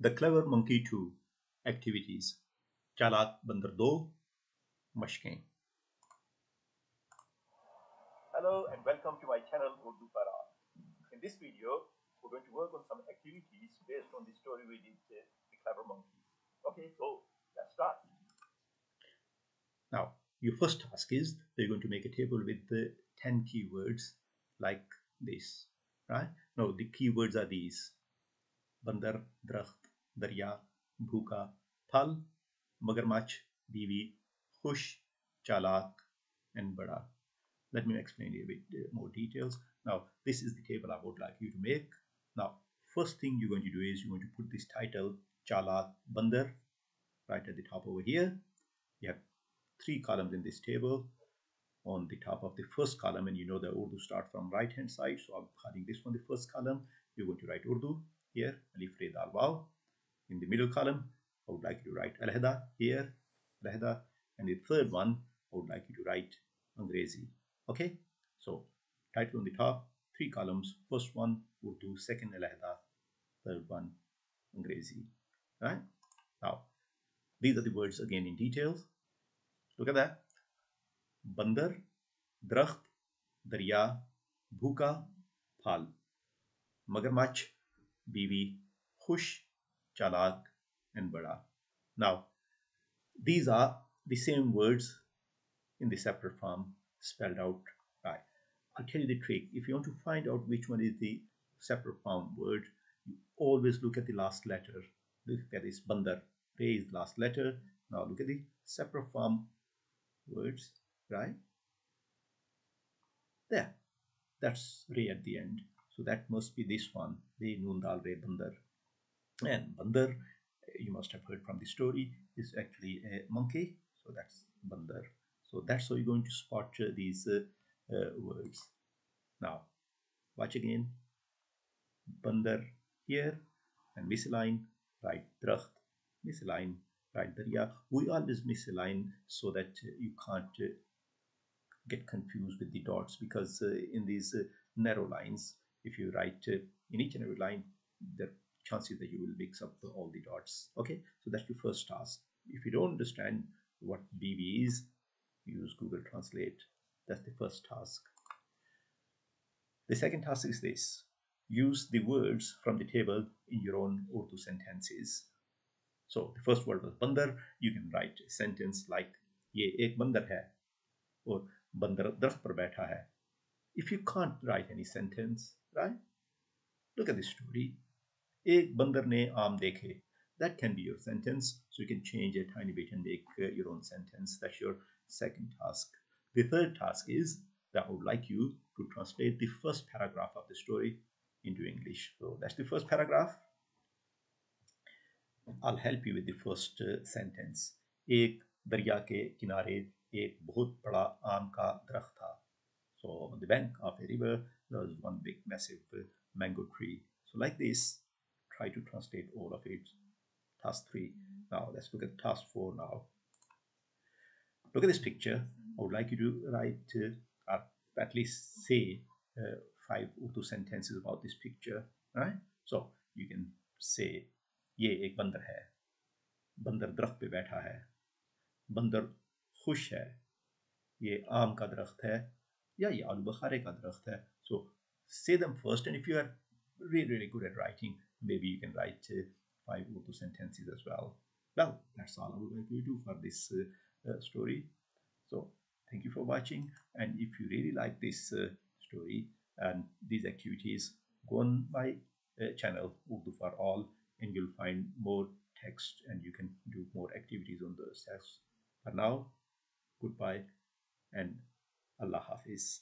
The Clever Monkey 2 Activities چالاک بندر 2 مشقیں. Hello and welcome to my channel Urdu Story. In this video, we're going to work on some activities based on the story we did, The Clever Monkey. Okay, so let's start. Now, your first task is that you're going to make a table with the 10 keywords like this, right? Now, the keywords are these: बंदर, दरख्त, दरिया, भूखा, फल, मगरमच्छ, बीवी, खुश, चालाक, and बड़ा. Let me explain a bit more details. Now, this is the table I would like you to make. Now, first thing you're going to do is you're going to put this title, Chalak Bandar, right at the top over here. You have 3 columns in this table. On the top of the first column, and you know the Urdu start from right hand side, so I'm calling this one the first column. You're going to write Urdu here, alif re dal waw. In the middle column, I would like you to write alahda here, alahda, and the third one I would like you to write Angrezi. Okay, so title on the top, 3 columns, first one Urdu, second alahda, third one Angrezi. Right, now these are the words again in details. Look at that: बंदर, दरख्त, दरिया, भूखा, फल, मगरमच्छ, बीवी, खुश, चालाक, and बड़ा. Now, these are the same words in the separate form spelled out. Right. I'll tell you the trick. If you want to find out which one is the separate form word, you always look at the last letter. Look at this, bandar. Re is the last letter. Now look at the separate form words. Right there, that's re at the end, so that must be this one, re noon dal re bandar. And bandar, you must have heard from the story, is actually a monkey, so that's bandar. So that's how you're going to spot these words. Now watch again: bandar here, and misalign, write drakht, misalign, write darya. We always misalign so that you can't get confused with the dots, because in these narrow lines, if you write in each and every line, the chances that you will mix up all the dots. Okay, so that's your first task. If you don't understand what BB is, use Google Translate. That's the first task. The second task is this: use the words from the table in your own Urdu sentences. So the first word was bandar. You can write a sentence like ye ek bandar hai, or बंदर दरख्त पर बैठा है. If you can't write any sentence, right, look at this story. एक बंदर ने आम देखे. That can be your sentence, so you can change a tiny bit and make your own sentence. That's your second task. The third task is that I would like you to translate the first paragraph of the story into English. So that's the first paragraph. I'll help you with the first sentence. एक दरिया के किनारे एक बहुत बड़ा आम का दरख्त था. So on the bank of a river there was one big massive mango tree. So like this, try to translate all of it. Task 3. Now let's look at task 4 now. Look at this picture. I would like you to write or at least say 5 Urdu sentences about this picture. Right? So you can say ये एक बंदर है, बंदर दरख्त पे बैठा है, बंदर खुश है, ये आम का दरख्त है, या ये आलू बुखारे का दरख्त है. So say them first, and if you are really good at writing, maybe you can write 5 Urdu sentences as well. Well, that's all I would like you to do for this story. So thank you for watching, and if you really like this story and these activities, go on my channel Urdu for All, and you'll find more text and you can do more activities on those tests. For now, goodbye and Allah Hafiz.